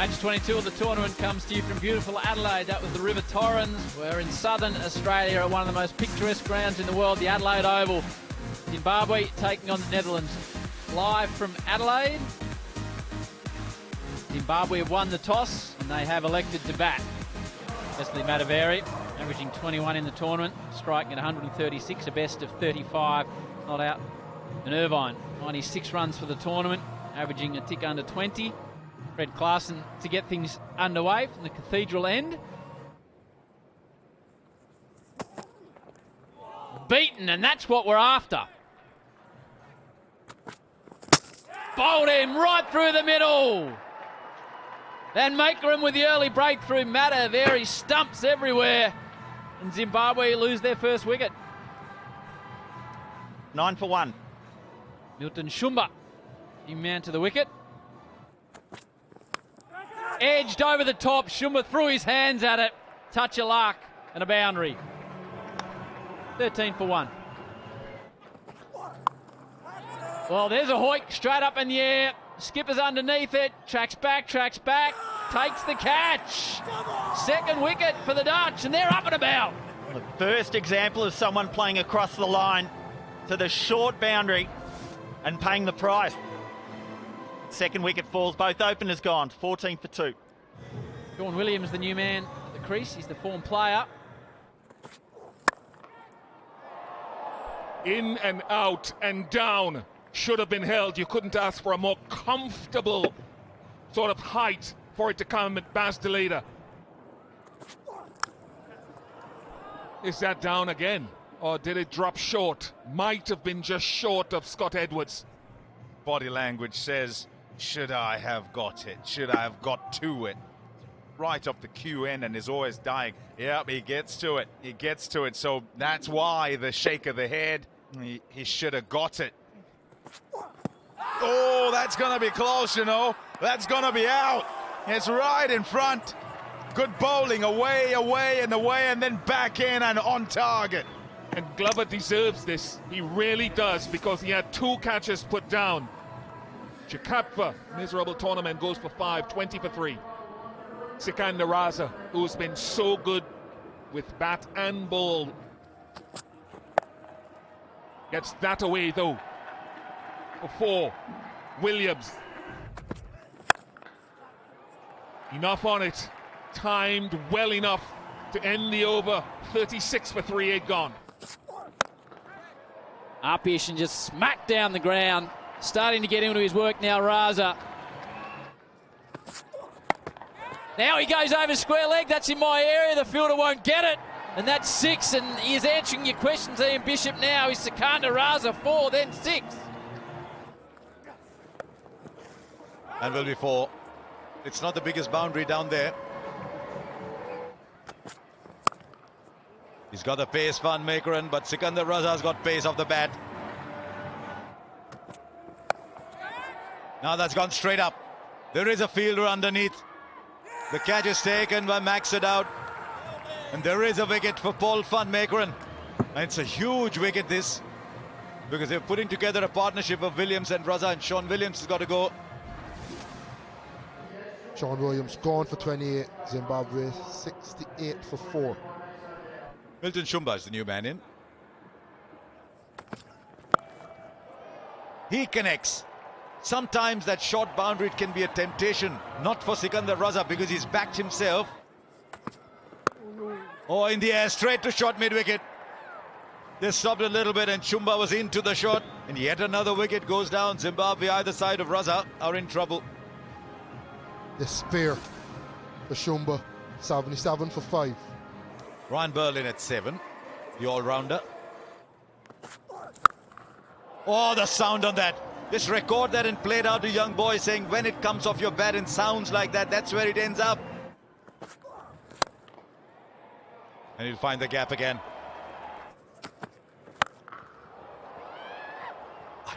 Match 22 of the tournament comes to you from beautiful Adelaide. That was the River Torrens. We're in southern Australia at one of the most picturesque grounds in the world, the Adelaide Oval. Zimbabwe taking on the Netherlands. Live from Adelaide. Zimbabwe have won the toss and they have elected to bat. Wesley Mataveri, averaging 21 in the tournament, striking at 136, a best of 35, not out. And Irvine, 96 runs for the tournament, averaging a tick under 20. Fred Klaassen to get things underway from the Cathedral end. Beaten, and that's what we're after. Bowled him right through the middle. Van Meekeren with the early breakthrough. Mataveri stumps everywhere. And Zimbabwe lose their first wicket. 9 for 1. Milton Shumba, new man to the wicket. Edged over the top. Shumba threw his hands at it. Touch of luck and a boundary. 13 for 1. Well, there's a hoik straight up in the air. Skipper's underneath it. Tracks back. Takes the catch. Second wicket for the Dutch, and they're up and about. The first example of someone playing across the line to the short boundary and paying the price. Second wicket falls, both openers gone, 14 for 2. Sean Williams, the new man at the crease. He's the form player. In and out and down. Should have been held. You couldn't ask for a more comfortable sort of height for it to come at Bas de Leede. Is that down again? Or did it drop short? Might have been just short of Scott Edwards. Body language says, should I have got it? Should I have got to it? Right off the cue end and is always dying. Yep, he gets to it. He gets to it. So that's why the shake of the head. He should have got it. Oh, that's going to be close, you know. That's going to be out. It's right in front. Good bowling, away, and then back in and on target. And Glover deserves this. He really does, because he had 2 catches put down. Chikapva, miserable tournament, goes for 5, 20 for 3. Sikandar Raza, who's been so good with bat and ball, gets that away though. For 4, Williams. Enough on it. Timed well enough to end the over. 36 for 3, 8 gone. Upish and just smacked down the ground. Starting to get into his work now, Raza. Now he goes over square leg. That's in my area. The fielder won't get it. And that's 6. And he is answering your questions, Ian Bishop, now. He's Sikandar Raza, 4, then 6. And will be 4. It's not the biggest boundary down there. He's got the pace, Van Meekeren, but Sikandar Raza's got pace off the bat. Now that's gone straight up. There is a fielder underneath. The catch is taken by Maxed out. And there is a wicket for Paul Van Meekeren. And it's a huge wicket, this, because they're putting together a partnership of Williams and Raza, and Sean Williams has got to go. Sean Williams gone for 28. Zimbabwe 68 for 4. Milton Shumba is the new man in. He connects. Sometimes that short boundary can be a temptation, not for Sikandar Raza because he's backed himself. Oh, in the air, straight to short mid-wicket. They stopped a little bit and Shumba was into the shot. And yet another wicket goes down. Zimbabwe, either side of Raza, are in trouble. The spear for Shumba, 77 for 5. Ryan Berlin at 7, the all-rounder. Oh, the sound on that. Just record that and play it out to young boys, saying when it comes off your bat and sounds like that, that's where it ends up. And he'll find the gap again.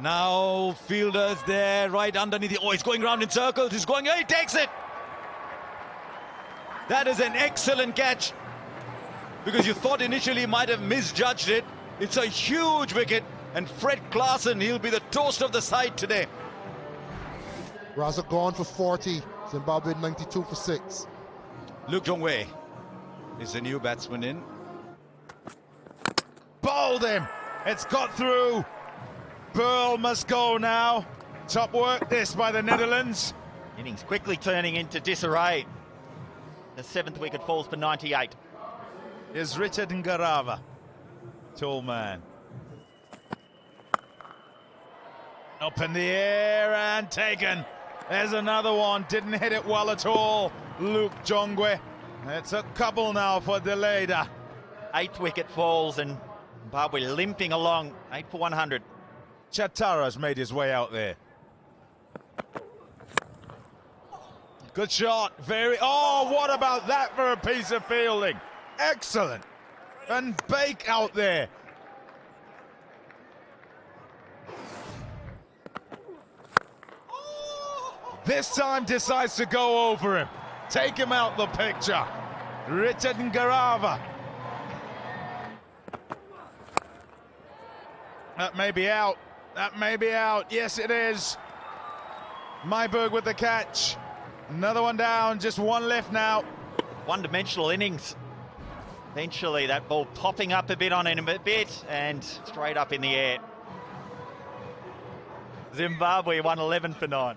Now fielders there right underneath. Oh, he's going round in circles. He's going, he takes it. That is an excellent catch. Because you thought initially he might have misjudged it. It's a huge wicket. And Fred Klaassen, he'll be the toast of the side today. Raza gone for 40. Zimbabwe 92 for 6. Luke Jongwe is the new batsman in. Bowled him. It's got through. Pearl must go now. Top work this by the Netherlands. Innings quickly turning into disarray. The 7th wicket falls for 98. Is Richard Ngarava. Tall man. Up in the air and taken. There's another one. Didn't hit it well at all. Luke Jongwe. It's a couple now for Deleda. 8th wicket falls and Zimbabwe limping along. 8 for 100. Chatara's made his way out there. Good shot. Oh, what about that for a piece of fielding? Excellent. And Bake out there. This time decides to go over him. Take him out the picture. Richard Ngarava. That may be out. That may be out. Yes, it is. Myberg with the catch. Another one down. Just one left now. One-dimensional innings. Eventually that ball popping up a bit on him a bit and straight up in the air. Zimbabwe won 11 for 9.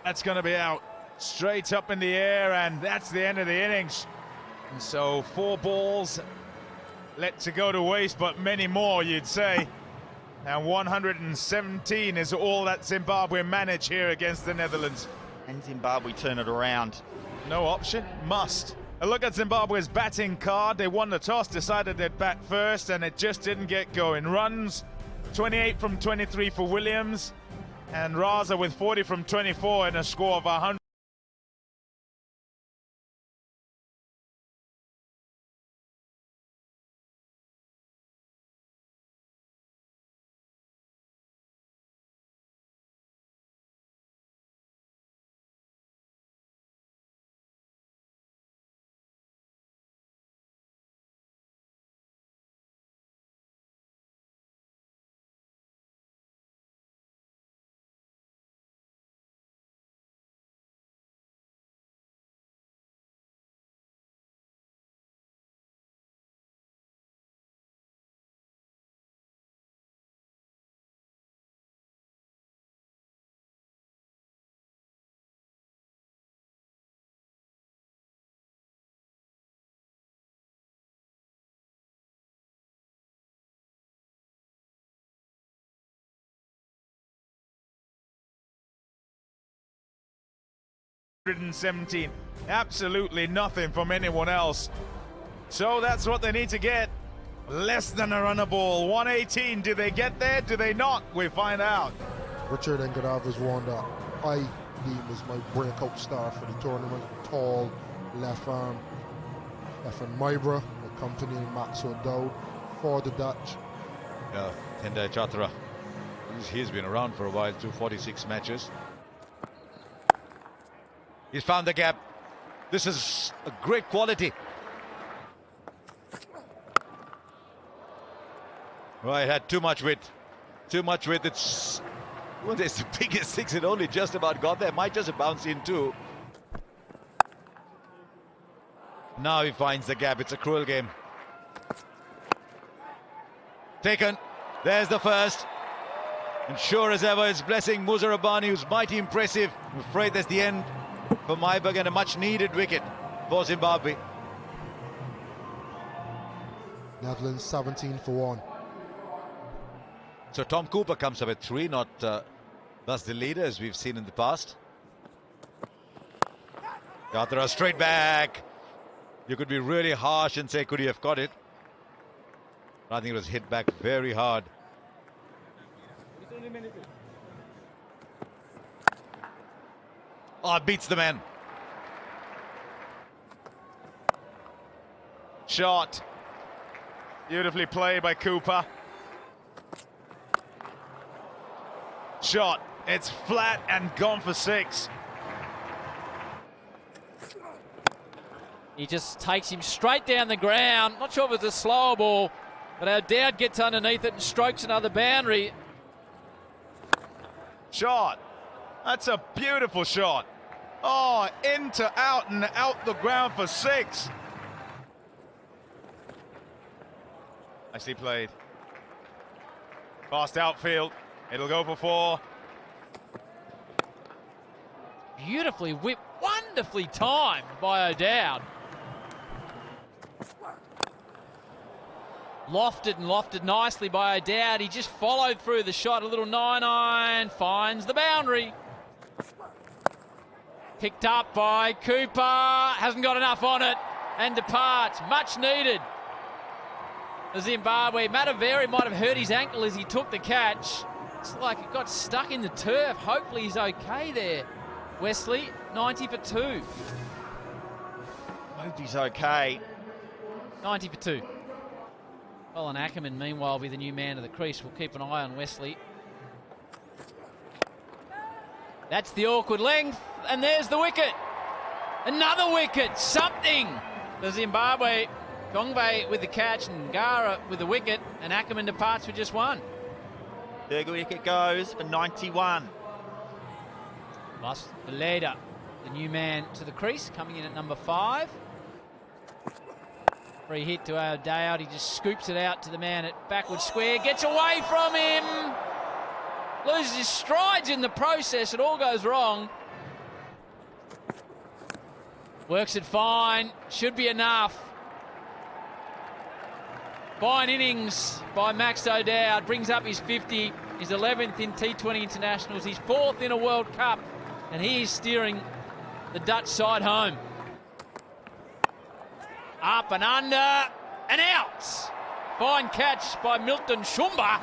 That's going to be out. Straight up in the air, and that's the end of the innings. And so 4 balls let to go to waste, but many more, you'd say. And 117 is all that Zimbabwe manage here against the Netherlands. And Zimbabwe turn it around. No option, must. A look at Zimbabwe's batting card. They won the toss, decided they'd bat first, and it just didn't get going. Runs, 28 from 23 for Williams, and Raza with 40 from 24 and a score of 100. Absolutely nothing from anyone else. So that's what they need to get. Less than a runner ball. 118. Do they get there? Do they not? We find out. Richard Ngarava's one that I deem was my breakout star for the tournament. Tall, left arm Mybra, accompanying Max O'Dowd for the Dutch. Yeah, Tendai Chatara. He's been around for a while, 246 matches. He's found the gap. This is a great quality. Right, had too much width. Too much width. It's, well, there's the biggest 6. It only just about got there. Might just have bounced in too. Now he finds the gap. It's a cruel game. Taken. There's the first. And sure as ever, it's blessing Muzarabani, who's mighty impressive. I'm afraid that's the end for Myberg, and a much-needed wicket for Zimbabwe. Netherlands 17 for 1. So Tom Cooper comes up at 3, not thus the leader as we've seen in the past. Chatara straight back. You could be really harsh and say, could he have got it? I think it was hit back very hard. Oh, it beats the man. Shot. Beautifully played by Cooper. Shot. It's flat and gone for 6. He just takes him straight down the ground. Not sure if it's a slower ball. But O'Dowd gets underneath it and strokes another boundary. Shot. That's a beautiful shot. Oh, into out and out the ground for 6. Nicely played. Fast outfield. It'll go for 4. Beautifully whipped, wonderfully timed by O'Dowd. Lofted nicely by O'Dowd. He just followed through the shot. A little 9-iron, finds the boundary. Picked up by Cooper. Hasn't got enough on it and departs. Much needed. The Zimbabwe. Mataveri might have hurt his ankle as he took the catch. It's like it got stuck in the turf. Hopefully he's okay there. Wesley, 90 for 2. Hope he's okay. 90 for 2. Colin Ackerman, meanwhile, will be the new man of the crease. We'll keep an eye on Wesley. That's the awkward length, and there's the wicket. Another wicket, something. The Zimbabwe, Kongwe with the catch, and Gara with the wicket, and Ackerman departs with just 1. Third wicket goes for 91. Plus Beleda, the new man to the crease, coming in at number 5. Free hit to O'Dowd. He just scoops it out to the man at backward square. Gets away from him. Loses his strides in the process. It all goes wrong. Works it fine. Should be enough. Fine innings by Max O'Dowd. Brings up his 50. His 11th in T20 internationals. His 4th in a World Cup. And he is steering the Dutch side home. Up and under and out. Fine catch by Milton Shumba.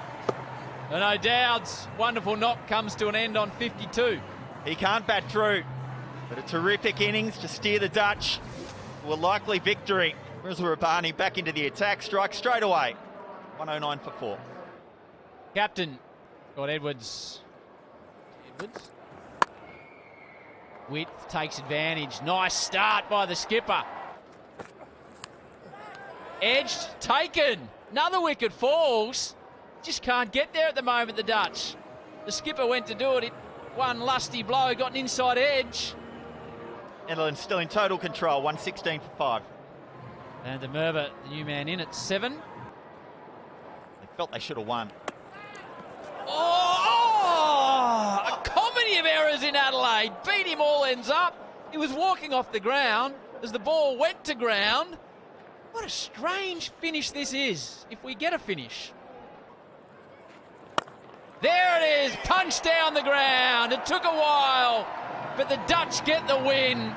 And O'Dowd's wonderful knock comes to an end on 52. He can't bat through, but a terrific innings to steer the Dutch to a likely victory. Rizal Rabani back into the attack, strike straight away. 109 for 4. Captain got Edwards. Width takes advantage. Nice start by the skipper. Edged, taken. Another wicket falls. Just can't get there at the moment, the Dutch. The skipper went to do it. One lusty blow, got an inside edge. Netherlands still in total control, 116 for 5. And the Merva, the new man in at 7. They felt they should have won. Oh! A comedy of errors in Adelaide. Beat him all ends up. He was walking off the ground as the ball went to ground. What a strange finish this is, if we get a finish. There it is, punched down the ground. It took a while, but the Dutch get the win.